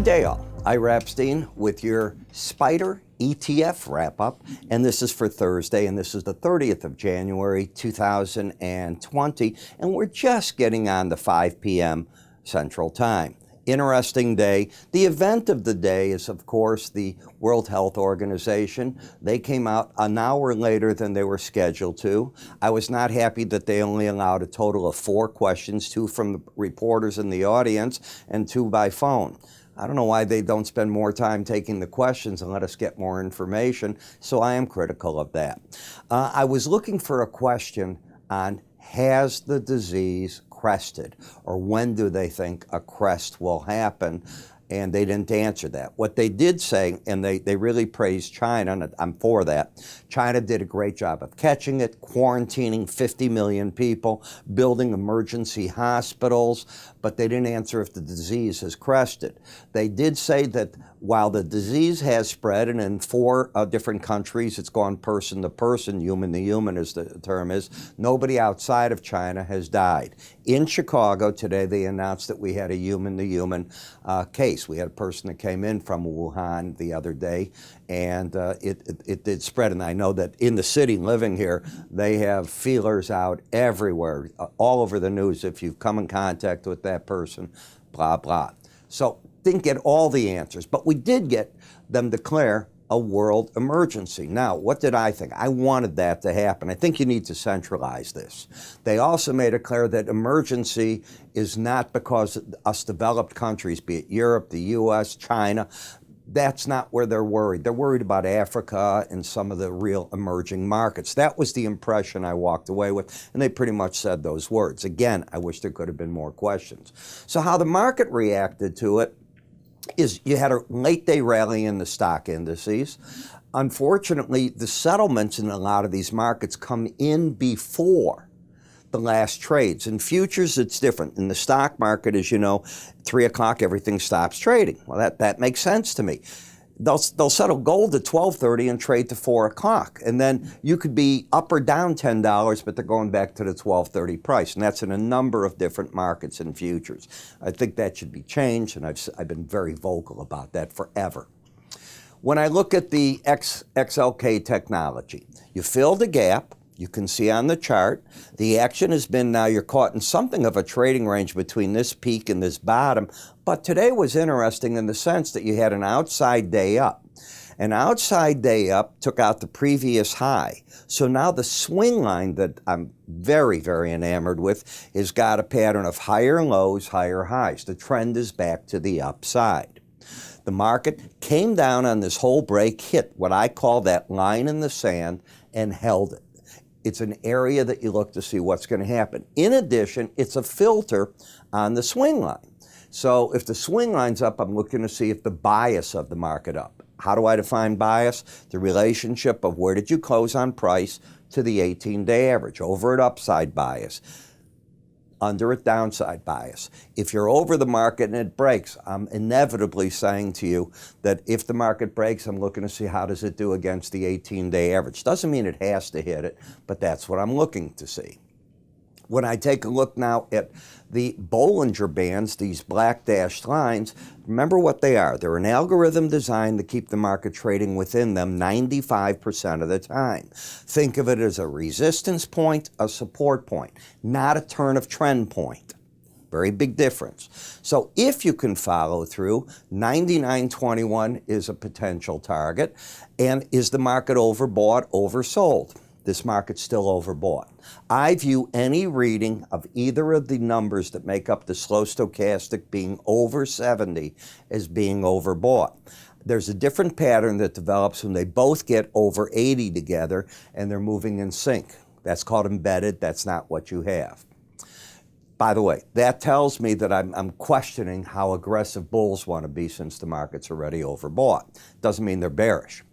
Good day all. Ira Epstein with your SPDR ETF wrap-up, and this is for Thursday, and this is the 30th of January 2020, and we're just getting on to 5 p.m. Central Time. Interesting day. The event of the day is, of course, the World Health Organization. They came out an hour later than they were scheduled to. I was not happy that they only allowed a total of 4 questions, 2 from the reporters in the audience and 2 by phone. I don't know why they don't spend more time taking the questions and let us get more information, so I am critical of that. I was looking for a question on, has the disease crested, or when do they think a crest will happen? And they didn't answer that. What they did say, and they really praised China, and I'm for that. China did a great job of catching it, quarantining 50 million people, building emergency hospitals, but they didn't answer if the disease has crested. They did say that while the disease has spread, and in 4 different countries it's gone person to person, human to human as the term is, nobody outside of China has died. In Chicago today they announced that we had a human to human case. We had a person that came in from Wuhan the other day, and it did spread. And I know that in the city living here, they have feelers out everywhere, all over the news, if you've come in contact with that person, blah, blah. So didn't get all the answers, but we did get them declare a world emergency. Now, what did I think? I wanted that to happen. I think you need to centralize this. They also made it clear that emergency is not because us developed countries, be it Europe, the US, China, that's not where they're worried. They're worried about Africa and some of the real emerging markets. That was the impression I walked away with, and they pretty much said those words. Again, I wish there could have been more questions. So how the market reacted to it is you had a late day rally in the stock indices. Unfortunately, the settlements in a lot of these markets come in before the last trades. In futures, it's different. In the stock market, as you know, 3 o'clock, everything stops trading. Well, that makes sense to me. They'll settle gold at 12:30 and trade to 4 o'clock. And then you could be up or down $10, but they're going back to the 12:30 price. And that's in a number of different markets in futures. I think that should be changed, and I've been very vocal about that forever. When I look at the XLK technology, you fill the gap. You can see on the chart, the action has been, now you're caught in something of a trading range between this peak and this bottom, but today was interesting in the sense that you had an outside day up. An outside day up took out the previous high. So now the swing line that I'm very, very enamored with has got a pattern of higher lows, higher highs. The trend is back to the upside. The market came down on this whole break, hit what I call that line in the sand, and held it. It's an area that you look to see what's going to happen. In addition, it's a filter on the swing line. So if the swing line's up, I'm looking to see if the bias of the market up. How do I define bias? The relationship of where did you close on price to the 18-day average. Over at upside bias, under at downside bias. If you're over the market and it breaks, I'm inevitably saying to you that if the market breaks, I'm looking to see how does it do against the 18-day average. Doesn't mean it has to hit it, but that's what I'm looking to see. When I take a look now at the Bollinger Bands, these black dashed lines, remember what they are. They're an algorithm designed to keep the market trading within them 95% of the time. Think of it as a resistance point, a support point, not a turn of trend point. Very big difference. So if you can follow through, 99.21 is a potential target. And is the market overbought, oversold? This market's still overbought. I view any reading of either of the numbers that make up the slow stochastic being over 70 as being overbought. There's a different pattern that develops when they both get over 80 together and they're moving in sync. That's called embedded. That's not what you have. By the way, that tells me that I'm questioning how aggressive bulls want to be since the market's already overbought. Doesn't mean they're bearish.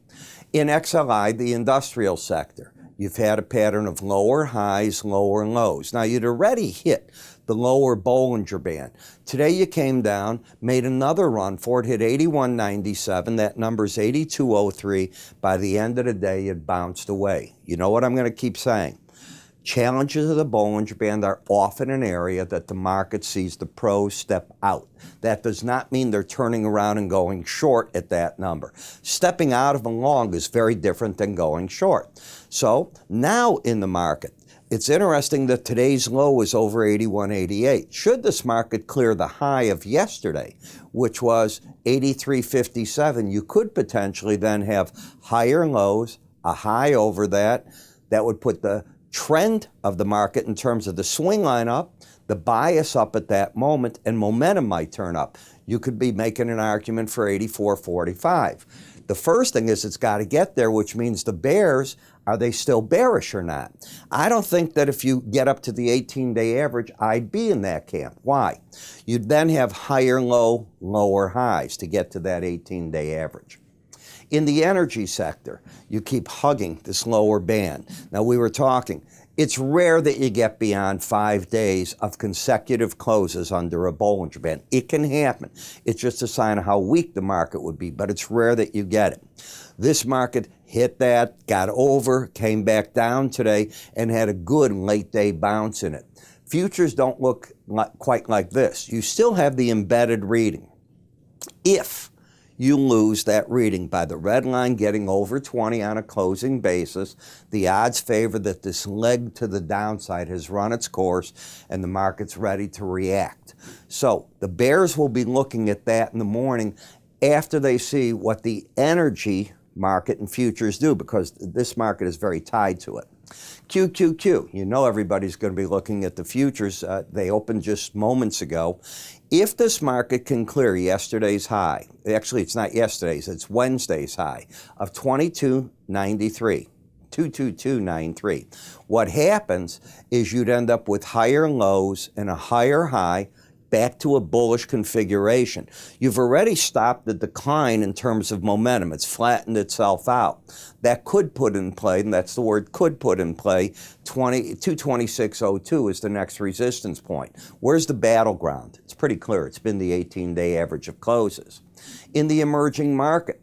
In XLI, the industrial sector, you've had a pattern of lower highs, lower lows. Now, you'd already hit the lower Bollinger Band. Today you came down, made another run for it, hit 81.97. That number's 82.03. By the end of the day, it bounced away. You know what I'm going to keep saying? Challenges of the Bollinger Band are often an area that the market sees the pros step out. That does not mean they're turning around and going short at that number. Stepping out of a long is very different than going short. So now in the market, it's interesting that today's low is over 81.88. Should this market clear the high of yesterday, which was 83.57, you could potentially then have higher lows, a high over that. That would put the trend of the market in terms of the swing line up, the bias up at that moment, and momentum might turn up. You could be making an argument for 84.45. The first thing is it's got to get there, which means the bears, are they still bearish or not? I don't think that if you get up to the 18-day average, I'd be in that camp. Why? You'd then have higher low, lower highs to get to that 18-day average. In the energy sector, you keep hugging this lower band. Now, we were talking, it's rare that you get beyond 5 days of consecutive closes under a Bollinger Band. It can happen. It's just a sign of how weak the market would be, but it's rare that you get it. This market hit that, got over, came back down today, and had a good late-day bounce in it. Futures don't look quite like this. You still have the embedded reading. If you lose that reading by the red line getting over 20 on a closing basis, the odds favor that this leg to the downside has run its course and the market's ready to react. So the bears will be looking at that in the morning after they see what the energy market and futures do, because this market is very tied to it. QQQ, you know everybody's going to be looking at the futures. They opened just moments ago. If this market can clear yesterday's high, actually it's not yesterday's, it's Wednesday's high of 22.93, 222.93, what happens is you'd end up with higher lows and a higher high back to a bullish configuration. You've already stopped the decline in terms of momentum. It's flattened itself out. That could put in play, and that's the word could put in play, 226.02 is the next resistance point. Where's the battleground? It's pretty clear. It's been the 18-day average of closes. In the emerging market,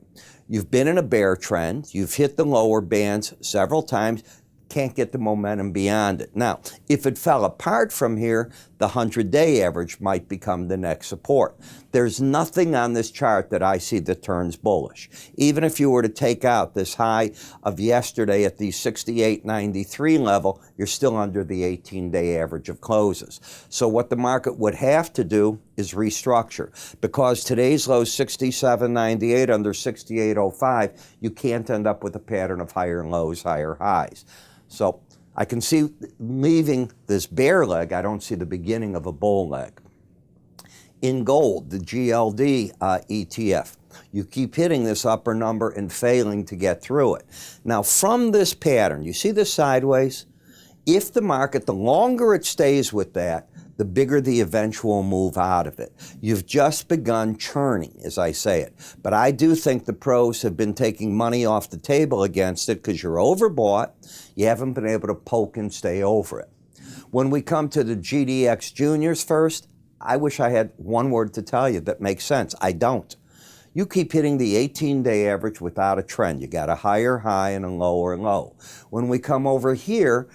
you've been in a bear trend. You've hit the lower bands several times. Can't get the momentum beyond it. Now, if it fell apart from here, the 100-day average might become the next support. There's nothing on this chart that I see that turns bullish. Even if you were to take out this high of yesterday at the 68.93 level, you're still under the 18-day average of closes. So what the market would have to do is restructure. Because today's low is 67.98 under 68.05, you can't end up with a pattern of higher lows, higher highs. So I can see leaving this bear leg, I don't see the beginning of a bull leg. In gold, the GLD ETF, you keep hitting this upper number and failing to get through it. Now from this pattern, you see this sideways? If the market, the longer it stays with that, the bigger the eventual move out of it. You've just begun churning, as I say it. But I do think the pros have been taking money off the table against it because you're overbought. You haven't been able to poke and stay over it. When we come to the GDX Juniors first, I wish I had one word to tell you that makes sense. I don't. You keep hitting the 18-day average without a trend. You got a higher high and a lower low. When we come over here,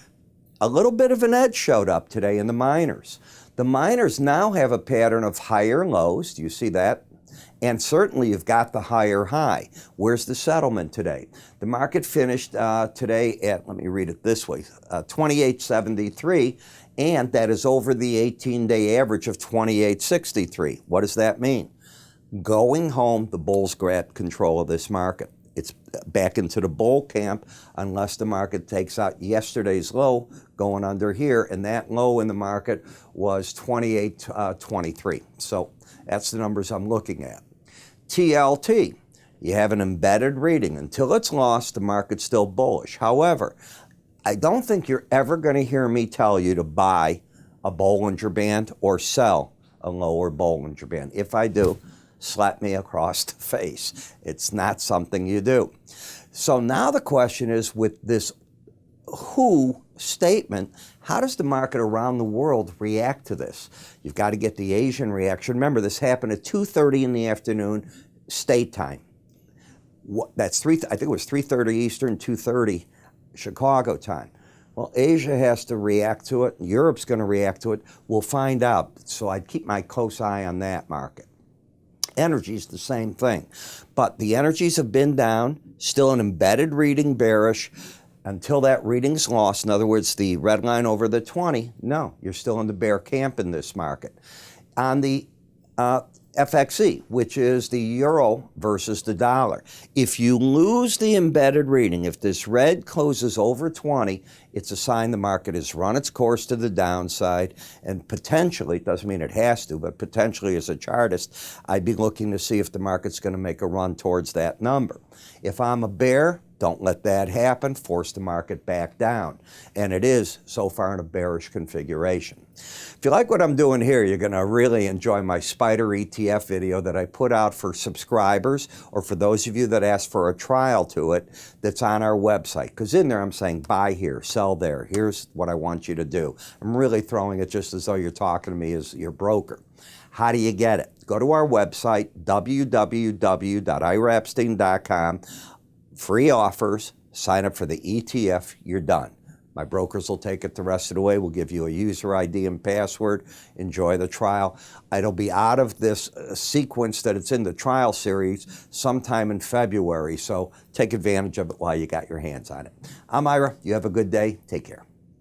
a little bit of an edge showed up today in the miners. The miners now have a pattern of higher lows. Do you see that? And certainly you've got the higher high. Where's the settlement today? The market finished today at, let me read it this way, 28.73, and that is over the 18-day average of 28.63. What does that mean? Going home, the bulls grab control of this market. It's back into the bull camp unless the market takes out yesterday's low going under here, and that low in the market was 28.23. So that's the numbers I'm looking at. TLT, you have an embedded reading. Until it's lost, the market's still bullish. However, I don't think you're ever going to hear me tell you to buy a Bollinger Band or sell a lower Bollinger Band. If I do, slap me across the face. It's not something you do. So now the question is, with this WHO statement, how does the market around the world react to this? You've got to get the Asian reaction. Remember, this happened at 2:30 in the afternoon, state time. That's I think it was 3:30 Eastern, 2:30 Chicago time. Well, Asia has to react to it. Europe's going to react to it. We'll find out. So I'd keep my close eye on that market. Energy's the same thing. But the energies have been down, still an embedded reading bearish until that reading's lost. In other words, the red line over the 20, no, you're still in the bear camp in this market. On the FXE, which is the euro versus the dollar. If you lose the embedded reading, if this red closes over 20, it's a sign the market has run its course to the downside, and potentially, it doesn't mean it has to, but potentially as a chartist, I'd be looking to see if the market's going to make a run towards that number. If I'm a bear, don't let that happen. Force the market back down. And it is so far in a bearish configuration. If you like what I'm doing here, you're going to really enjoy my SPDR ETF video that I put out for subscribers, or for those of you that ask for a trial to it, that's on our website. Because in there I'm saying buy here, sell there. Here's what I want you to do. I'm really throwing it just as though you're talking to me as your broker. How do you get it? Go to our website, www.iraepstein.com. Free offers, sign up for the ETF, you're done. My brokers will take it the rest of the way. We'll give you a user ID and password. Enjoy the trial. It'll be out of this sequence that it's in the trial series sometime in February, so take advantage of it while you got your hands on it. I'm Ira. You have a good day. Take care.